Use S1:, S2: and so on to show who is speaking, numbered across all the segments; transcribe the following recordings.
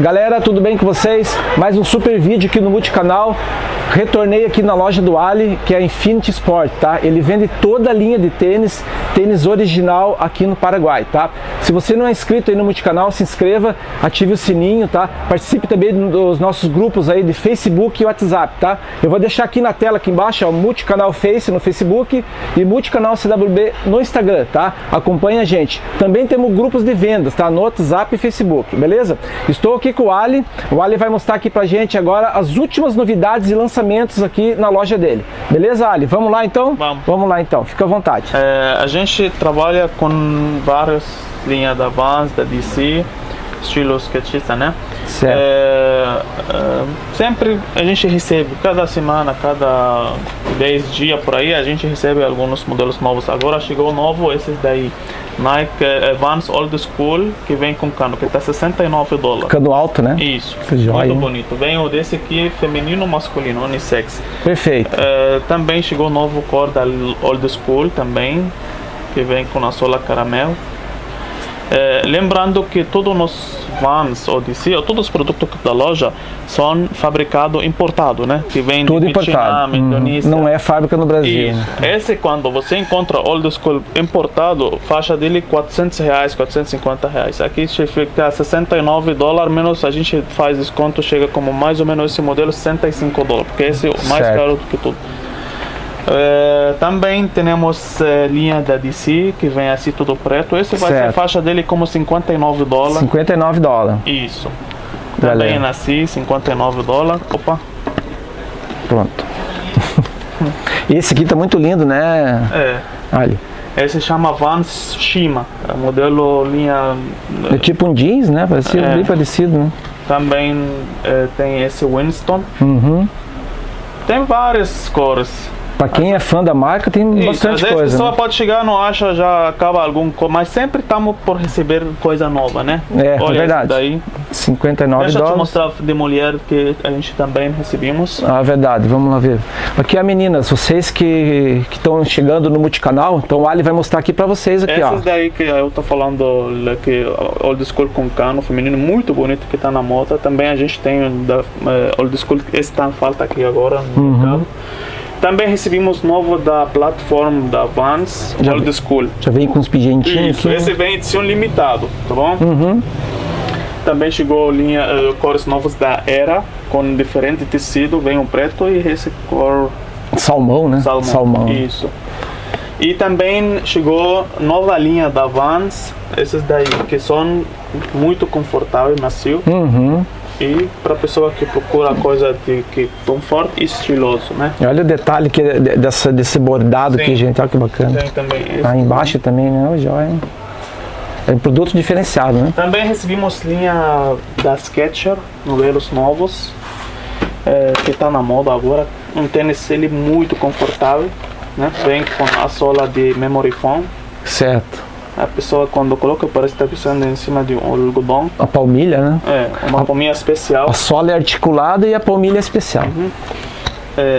S1: Galera, tudo bem com vocês? Mais um super vídeo aqui no multicanal. Retornei aqui na loja do Ali, que é a Infinity Sport, tá? Ele vende toda a linha de tênis original aqui no Paraguai, tá? Se você não é inscrito aí no multicanal, se inscreva, ative o sininho, tá? Participe também dos nossos grupos aí de Facebook e WhatsApp, tá? Eu vou deixar aqui na tela, aqui embaixo, ó, multicanal Face no Facebook e multicanal CWB no Instagram, tá? Acompanha a gente. Também temos grupos de vendas, tá? No WhatsApp e Facebook, beleza? Estou aqui com o Ali vai mostrar aqui pra gente agora as últimas novidades e lançamentos aqui na loja dele. Beleza, Ali? Vamos lá então? Vamos lá então, fica à vontade.
S2: A gente trabalha com várias linhas da Vans, da DC, estilo skatista, né?
S1: Certo.
S2: Sempre a gente recebe, cada semana, cada 10 dias por aí, a gente recebe alguns modelos novos. Agora chegou novo, esses daí, Nike Vans Old School, que vem com cano, que tá $69.
S1: Cano alto, né?
S2: Isso,
S1: que joia,
S2: muito bonito. Vem o desse aqui, feminino, masculino, unissex.
S1: Perfeito.
S2: Também chegou novo cor da Old School também, que vem com a sola caramelo. Lembrando que todos os Vans Odyssey, todos os produtos da loja são fabricados importados, né? Que vem
S1: tudo
S2: de
S1: importado.
S2: Vietnã, Indonésia.
S1: Não é fábrica no Brasil.
S2: Isso. Esse, quando você encontra Old School importado, faixa dele R$400, R$450. Aqui fica $69, menos a gente faz desconto, chega como mais ou menos esse modelo $65, porque esse é o mais caro do que tudo. Também temos linha da DC, que vem assim tudo preto. Esse vai ser a faixa dele como $59.
S1: $59.
S2: Isso. Também assim, $59. Opa.
S1: Pronto. Esse aqui tá muito lindo, né? Ali.
S2: Esse chama Vans Shima, modelo linha...
S1: É tipo um jeans, né? Parecia bem parecido, né?
S2: Também tem esse Winston. Tem várias cores.
S1: Para quem é fã da marca, tem bastante coisa.
S2: Às vezes a pessoa pode chegar, não acha, já acaba mas sempre estamos por receber coisa nova, né?
S1: Olha, é verdade.
S2: Daí.
S1: $59.
S2: Deixa eu te mostrar de mulher que a gente também recebemos.
S1: Ah, verdade. Vamos lá ver. Aqui, meninas, vocês que estão chegando no multicanal, então o Ali vai mostrar aqui para vocês aqui,
S2: Esses daí que eu tô falando, que Old School com cano feminino, muito bonito, que tá na moda. Também a gente tem da Old School, esse tá em falta aqui agora no mercado. Também recebemos novo da plataforma da Vans Old School. Já
S1: vem com uns pigentinhos aqui.
S2: Esse vem edição limitado, tá bom? Também chegou linha cores novas da Era, com diferente tecido, vem o preto e esse cor...
S1: Salmão, né? Salmão.
S2: Isso. E também chegou nova linha da Vans, esses daí, que são muito confortáveis, macio. E para pessoa que procura coisa de conforto e estiloso, né?
S1: Olha o detalhe que desse bordado aqui, gente. Olha que bacana.
S2: Tem também esse.
S1: Ah, embaixo também, né? Joia. É um produto diferenciado, né?
S2: Também recebemos linha da Skechers, modelos novos, que está na moda agora. Um tênis ele muito confortável, né? Vem com a sola de memory foam.
S1: Certo.
S2: A pessoa quando coloca parece estar pisando em cima de um algodão.
S1: A palmilha, né?
S2: Uma palmilha especial.
S1: A sola é articulada e a palmilha é especial.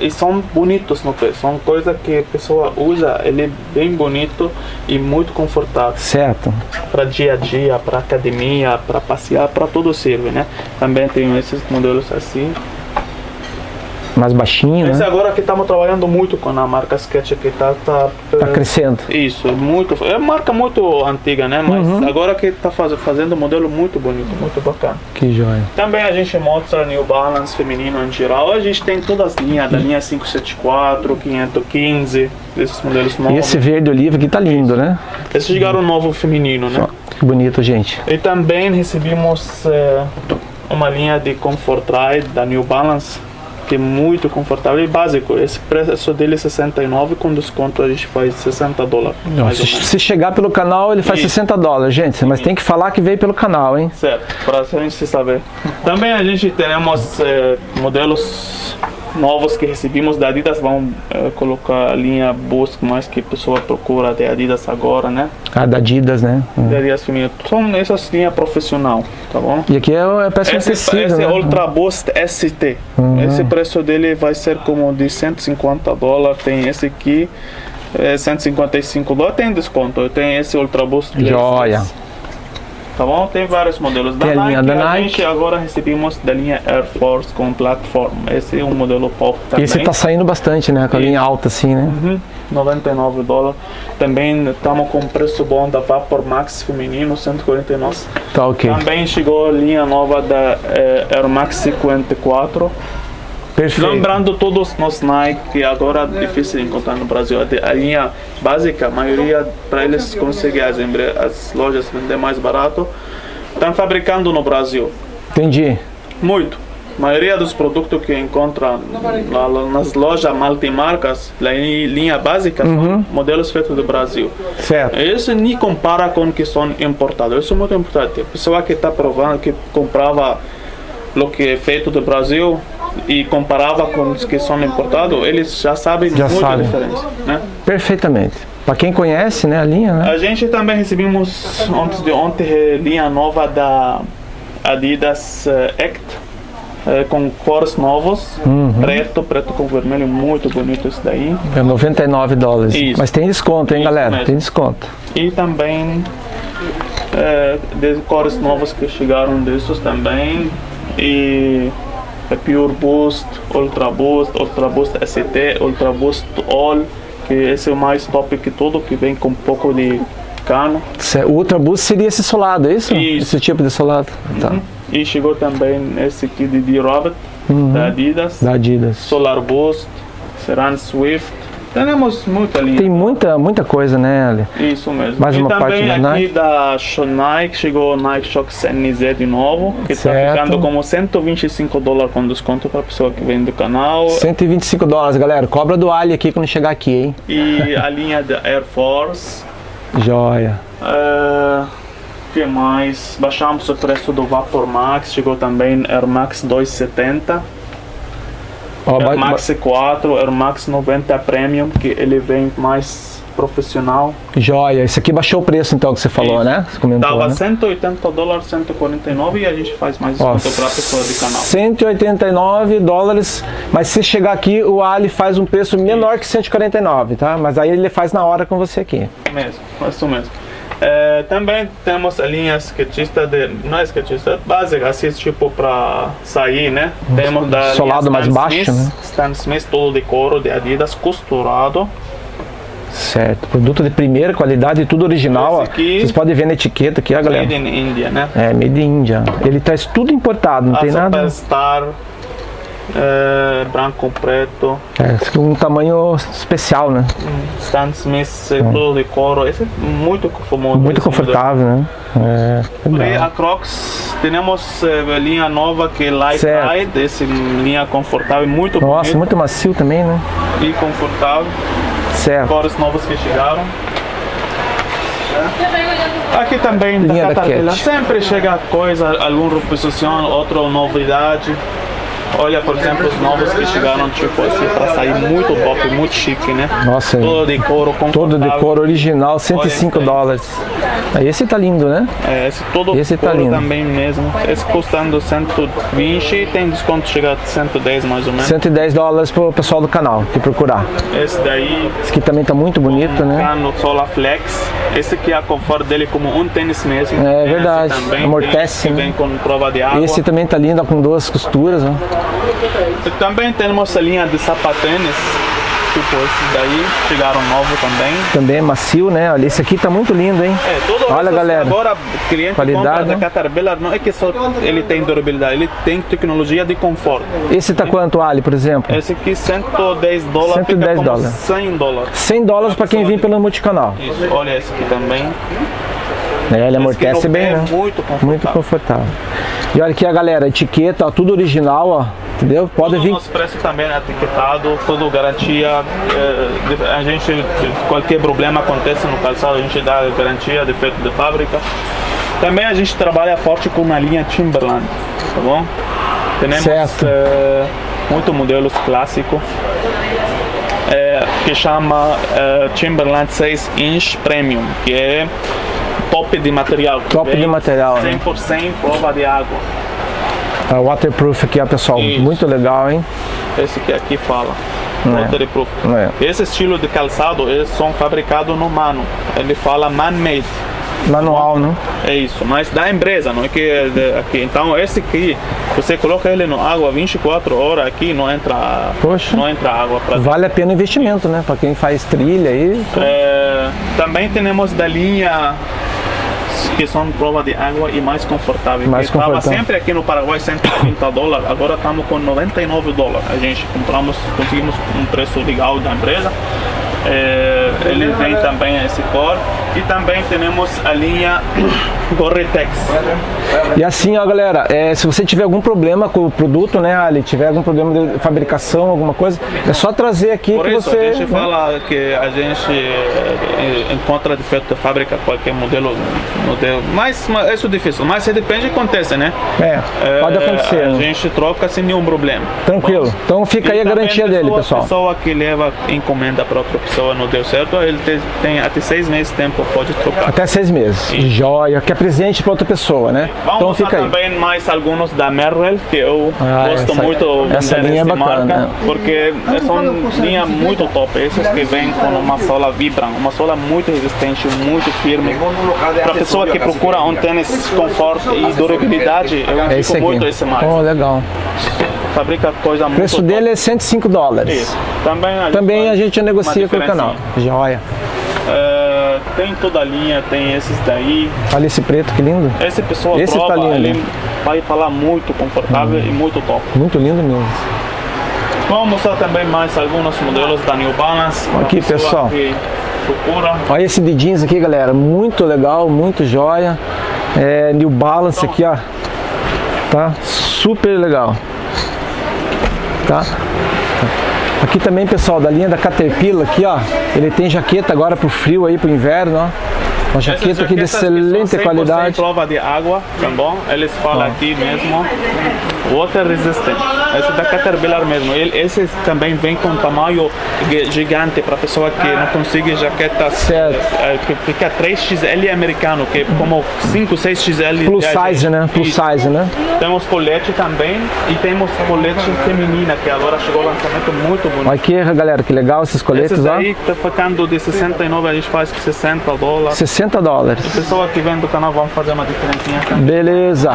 S2: E são bonitos no pé, são coisas que a pessoa usa, ele é bem bonito e muito confortável.
S1: Certo.
S2: Para dia a dia, para academia, para passear, para tudo serve, né? Também tem esses modelos assim.
S1: Mais baixinho,
S2: esse
S1: né?
S2: agora que estamos trabalhando muito com a marca Skechers, que tá
S1: crescendo.
S2: Isso, muito. É uma marca muito antiga, né? Mas agora que está fazendo um modelo muito bonito, muito bacana.
S1: Que joia.
S2: Também a gente mostra New Balance feminino em geral. A gente tem todas as linhas, da linha 574, 515, esses modelos novos.
S1: E esse verde oliva aqui tá lindo, né?
S2: Esses chegaram novo feminino, né?
S1: Que bonito, gente.
S2: E também recebemos uma linha de Comfort Ride da New Balance, que é muito confortável e básico. Esse preço dele é $69, com desconto a gente faz $60.
S1: Se chegar pelo canal ele faz $60, gente, mas tem que falar que veio pelo canal, hein?
S2: Certo, para a gente saber. Também a gente temos modelos novos que recebemos da Adidas. Vamos colocar a linha Boost, mais que a pessoa procura de Adidas agora, né?
S1: Ah, da Adidas, né?
S2: Da Adidas feminino. São essas linhas profissional, tá bom?
S1: E aqui é péssimo tecido,
S2: esse
S1: né?
S2: Ultra Boost ST. Esse preço dele vai ser como de $150. Tem esse aqui, $155. Tem desconto. Tem esse Ultra Boost.
S1: Joia.
S2: Tá bom? Tem vários modelos
S1: Tem a linha da
S2: A
S1: Nike.
S2: gente agora recebemos da linha Air Force com plataforma. Esse é um modelo pop também.
S1: Esse tá saindo bastante, né? Com a linha alta assim, né?
S2: Uhum, $99. Também estamos com preço bom da Vapor Max feminino, 149.
S1: Tá ok.
S2: Também chegou a linha nova da Air Max 54.
S1: Perfeito.
S2: Lembrando todos os Nike que agora é difícil de encontrar no Brasil. A linha básica, a maioria para eles conseguir as lojas vender mais barato, estão fabricando no Brasil.
S1: Entendi.
S2: Muito. A maioria dos produtos que encontra nas lojas multimarcas, a linha básica, são modelos feitos do Brasil.
S1: Certo.
S2: Isso nem compara com que são importados. Isso é muito importante. A pessoa que está provando, que comprava o que é feito do Brasil e comparava com os que são importados, eles já sabem muito a diferença, né?
S1: Perfeitamente. Para quem conhece, né, a linha, né?
S2: A gente também recebemos antes de ontem linha nova da Adidas Act com cores novos, preto com vermelho, muito bonito isso daí.
S1: É $99.
S2: Isso.
S1: Mas tem desconto, hein,
S2: Isso
S1: galera?
S2: mesmo.
S1: Tem desconto.
S2: E também de cores novas que chegaram desses também. E Pure Boost, Ultra Boost ST, Ultra Boost All, que esse é o mais top que tudo, que vem com um pouco de cano.
S1: O Ultra Boost seria esse solado, é isso?
S2: Isso.
S1: Esse tipo de solado. Tá.
S2: E chegou também esse aqui de D-Robot, da Adidas,
S1: Da Adidas.
S2: Solar Boost, Ceran Swift. Temos muita linha.
S1: Tem muita coisa, né, Ali?
S2: Isso mesmo.
S1: Mais uma
S2: e
S1: parte
S2: também
S1: da
S2: aqui da Nike, chegou o Nike Shox NZ de novo, que está
S1: Certo.
S2: ficando como $125 com desconto para a pessoa que vem do canal.
S1: $125, galera. Cobra do Ali aqui quando chegar aqui, hein?
S2: E a linha da Air Force.
S1: Joia.
S2: Que mais? Baixamos o preço do Vapor Max, chegou também Air Max 270.
S1: Ó,
S2: Air Max 4, Air Max 90 Premium, que ele vem mais profissional.
S1: Joia. Esse aqui baixou o preço então que você falou,
S2: Isso.
S1: né? Você comentou,
S2: Tava
S1: né?
S2: $180, 149 e a gente faz mais desconto para a pessoa do canal.
S1: $189, mas se chegar aqui, o Ali faz um preço menor que 149, tá? Mas aí ele faz na hora com você aqui.
S2: Mesmo, isso mesmo. Também temos a linha skatista, não é skatista, básica, assim, tipo para sair, né? Temos da
S1: solado mais baixo, né?
S2: Stan Smith, todo de couro, de Adidas, costurado.
S1: Certo. Produto de primeira qualidade, tudo original.
S2: Esse aqui-
S1: Ó. Vocês podem ver na etiqueta aqui, ó, galera.
S2: Made in India, né?
S1: É, made in India. Ele traz tudo importado, não
S2: A
S1: tem nada.
S2: Superstar, branco com preto,
S1: É, esse aqui é um tamanho especial, né?
S2: Stan Smith, tudo de couro. Esse é muito famoso.
S1: Muito
S2: esse modelo.
S1: confortável, né? É,
S2: E
S1: legal.
S2: a Crocs, temos a linha nova que é Light
S1: Certo.
S2: Ride, essa linha confortável, muito
S1: Nossa,
S2: bonita
S1: muito macio também, né?
S2: e confortável.
S1: Certo.
S2: Cores novas que chegaram. Aqui também
S1: Linha da
S2: da Caterpillar,
S1: Cat.
S2: sempre chega coisa, alguma reposição, outra novidade. Olha, por exemplo, os novos que chegaram, tipo assim, para sair muito top, muito chique, né?
S1: Nossa,
S2: Todo de couro, confortável.
S1: todo de cor original, $105. Aí esse tá lindo, né?
S2: Esse todo
S1: Esse tá
S2: couro
S1: lindo.
S2: também mesmo. Esse custando 120, tem desconto chega a 110 mais ou menos.
S1: $110 pro pessoal do canal que procurar.
S2: Esse daí,
S1: Esse aqui também tá muito bonito, né?
S2: cano Solaflex. Esse aqui é a conforto dele como um tênis mesmo.
S1: É
S2: Tem
S1: verdade,
S2: esse também,
S1: amortece,
S2: tem, que
S1: né?
S2: vem com prova de água.
S1: Esse também tá lindo, ó, com duas costuras, ó.
S2: E também temos a linha de sapatênis. Tipo, esses daí chegaram novo também.
S1: Também é macio, né? Olha, esse aqui tá muito lindo, hein?
S2: Todo
S1: Olha,
S2: resto,
S1: galera.
S2: Agora, o cliente
S1: Qualidade.
S2: compra da Caterpillar, não é que só ele tem durabilidade, ele tem tecnologia de conforto.
S1: Esse tá quanto, Ali, por exemplo?
S2: Esse aqui, $110, fica
S1: $110.
S2: como $100.
S1: $100 para quem vir pelo multicanal.
S2: Isso, olha esse aqui também.
S1: É, ele amortece
S2: Esse aqui no
S1: bem,
S2: pé é
S1: né?
S2: muito confortável.
S1: Muito confortável. E olha aqui a galera, etiqueta, ó, tudo original, ó. Entendeu? Pode
S2: Todo o
S1: vir.
S2: nosso preço também é etiquetado, tudo garantia. A gente, qualquer problema acontece no calçado, a gente dá garantia, defeito de fábrica. Também a gente trabalha forte com a linha Timberland, tá bom? Temos
S1: Certo.
S2: muitos modelos clássicos. Que chama Timberland 6 Inch Premium, que é top de material. que
S1: Top de
S2: vem
S1: material, né?
S2: 100% prova de água.
S1: A waterproof aqui, ó, pessoal.
S2: Isso.
S1: Muito legal, hein?
S2: Esse que aqui fala.
S1: É.
S2: Waterproof.
S1: É.
S2: Esse estilo de calçado, eles são fabricados no mano. Ele fala man-made.
S1: Manual, né?
S2: É isso, mas da empresa, não é que aqui. Então esse aqui, você coloca ele na água 24 horas aqui, não entra,
S1: Poxa.
S2: não entra água para.
S1: Vale a pena o investimento, né? Para quem faz trilha aí.
S2: Também temos da linha que são prova de água e mais confortável.
S1: Mais confortável.
S2: Estava sempre aqui no Paraguai $130, agora estamos com $99. A gente conseguimos um preço legal da empresa. Ele tem também esse cor e também temos a linha Gore-Tex.
S1: E assim, ó, galera, se você tiver algum problema com o produto, né, Ali, tiver algum problema de fabricação, alguma coisa, é só trazer aqui.
S2: Por
S1: que
S2: isso,
S1: você...
S2: a gente fala que a gente encontra defeito de fábrica, qualquer modelo, mas isso é difícil, mas se depende, acontece, né?
S1: Pode acontecer.
S2: A
S1: né?
S2: gente troca sem nenhum problema.
S1: Tranquilo. Então fica aí a garantia dele, pessoal.
S2: A pessoa que leva encomenda para outra pessoa não deu certo, ele tem até 6 meses de tempo, pode trocar.
S1: Até 6 meses. Sim. Joia, que é presente para outra pessoa, né?
S2: Vamos
S1: então fica aí.
S2: Também mais alguns da Merrell, que eu gosto muito
S1: essa linha é bacana,
S2: marca,
S1: né?
S2: porque são linha muito top. Esses que vêm com uma sola Vibram, uma sola muito resistente, muito firme. Para a pessoa que procura um tênis conforto e durabilidade, eu indico muito esse marca.
S1: Oh, legal.
S2: Fabrica coisa muito
S1: O preço dele é $105.
S2: Isso.
S1: Também a gente negocia com o canal. Joia.
S2: Tem toda a linha, tem esses daí.
S1: Olha esse preto, que lindo.
S2: Esse pessoal
S1: esse
S2: prova,
S1: tá lindo.
S2: Ele vai falar muito confortável e muito top.
S1: Muito lindo mesmo.
S2: Vamos mostrar também mais alguns modelos da New Balance.
S1: Aqui, pessoal. Olha esse de jeans aqui, galera. Muito legal, muito joia. New Balance aqui, ó. Tá? Super legal. Tá? Aqui também, pessoal, da linha da Caterpillar aqui, ó. Ele tem jaqueta agora pro frio aí, pro inverno, ó. Uma jaqueta aqui de excelente qualidade.
S2: Prova de água, tá bom? Eles falam aqui mesmo, water resistant. Esse da Caterpillar mesmo. Esse também vem com tamanho gigante para pessoa que não consegue jaqueta. Que fica 3XL americano, que é como 5, 6XL.
S1: Plus size, né? Plus size, né?
S2: Temos colete também e temos colete feminina, que agora chegou o lançamento muito bonito.
S1: Olha aqui, galera, que legal esses coletes.
S2: Esses aí tá ficando de 69, a gente faz com $60.
S1: $60.
S2: A pessoa que vem do canal, vamos fazer uma diferencinha também.
S1: Beleza.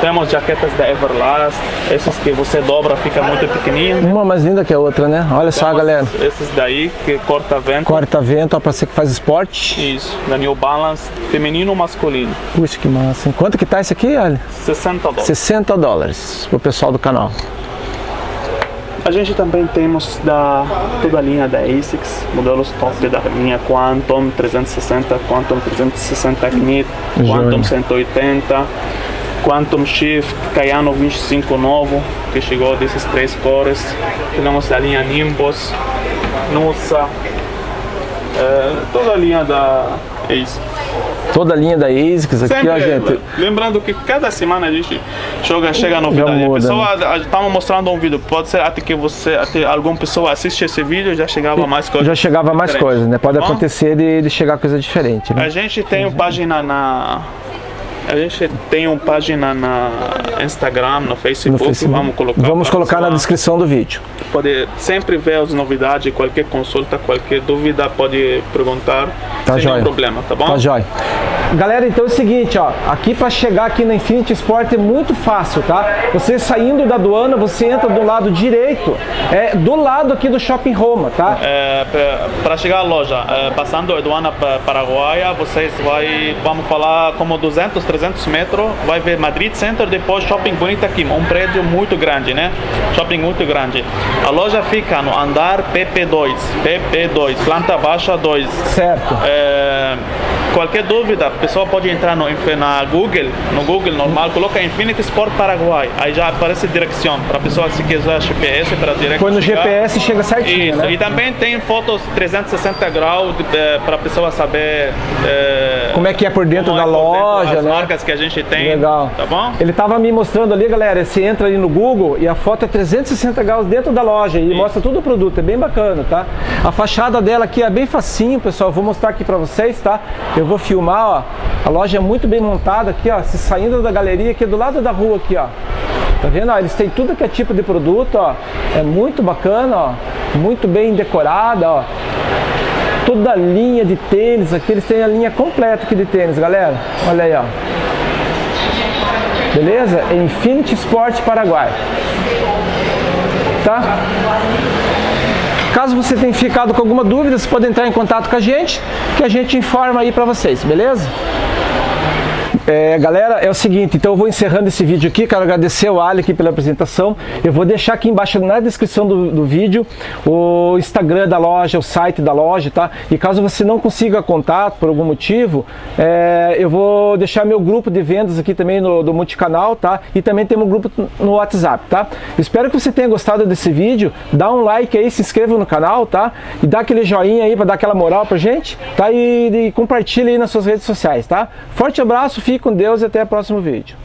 S2: Temos jaquetas da Everlast, esses que você dobra, fica muito pequenininho.
S1: Uma mais linda que a outra, né? Olha só, galera.
S2: Esses daí que corta vento.
S1: Corta vento, ó, pra você que faz esporte.
S2: Isso, da New Balance, feminino ou masculino.
S1: Puxa, que massa, hein? Quanto que tá esse aqui, olha?
S2: $60.
S1: $60 pro pessoal do canal.
S2: A gente também temos toda a linha da ASICS, modelos top da linha Quantum 360, Quantum 360 Knit, Quantum 180, Quantum Shift, Kayano 25 novo, que chegou desses 3 cores. Temos a linha Nimbus, Nusa, toda a linha da ASICS.
S1: Toda a linha da ASICS aqui, ó, gente.
S2: Lembrando que cada semana a gente chega a novidade. A pessoa estamos mostrando um vídeo, pode ser até que alguma pessoa assiste esse vídeo já chegava mais coisas.
S1: Já chegava mais coisas, né? Pode acontecer de chegar coisa diferente. Né?
S2: A gente tem página na Instagram, no Facebook. Vamos colocar
S1: na descrição do vídeo.
S2: Pode sempre ver as novidades, qualquer consulta, qualquer dúvida, pode perguntar, sem nenhum problema, tá bom?
S1: Tá jóia. Galera, então é o seguinte, ó, aqui para chegar aqui na Infinity Sport é muito fácil, tá? Você saindo da aduana, você entra do lado direito, do lado aqui do Shopping Roma, tá?
S2: Para chegar à loja, passando a aduana paraguaia, vocês vamos falar como 200, 300 metros, vai ver Madrid Center, depois Shopping Bonita aqui, um prédio muito grande, né? Shopping muito grande. A loja fica no andar PP2, planta baixa 2.
S1: Certo.
S2: Qualquer dúvida, a pessoa pode entrar no Google normal, coloca Infinity Sport Paraguai, aí já aparece direção para a pessoa se quiser GPS para direto.
S1: Põe no GPS chega certinho, né?
S2: E também tem fotos 360 graus para a pessoa saber
S1: como é que é por dentro da loja,
S2: as marcas que a gente tem.
S1: Legal.
S2: Tá bom?
S1: Ele tava me mostrando ali, galera, você entra ali no Google e a foto é 360 graus dentro da loja e mostra todo o produto, é bem bacana, tá? A fachada dela aqui é bem facinho, pessoal, vou mostrar aqui para vocês, tá? Eu vou filmar, ó, a loja é muito bem montada aqui, ó, se saindo da galeria aqui do lado da rua aqui, ó. Tá vendo? Ó, eles têm tudo que é tipo de produto, ó. É muito bacana, ó. Muito bem decorada, ó. toda a linha de tênis aqui, eles têm a linha completa aqui de tênis, galera. Olha aí, ó. Beleza? Infinity Sport Paraguai. Tá? Caso você tenha ficado com alguma dúvida, você pode entrar em contato com a gente, que a gente informa aí pra vocês, beleza? Galera, é o seguinte, então eu vou encerrando esse vídeo aqui, quero agradecer ao Ali aqui pela apresentação. Eu vou deixar aqui embaixo na descrição do vídeo o Instagram da loja, o site da loja, tá? E caso você não consiga contato por algum motivo, eu vou deixar meu grupo de vendas aqui também do multicanal, tá? E também tem um grupo no WhatsApp, tá? Espero que você tenha gostado desse vídeo, dá um like aí, se inscreva no canal, tá? E dá aquele joinha aí para dar aquela moral pra gente, tá? E compartilha aí nas suas redes sociais, tá? Forte abraço, fique com Deus e até o próximo vídeo.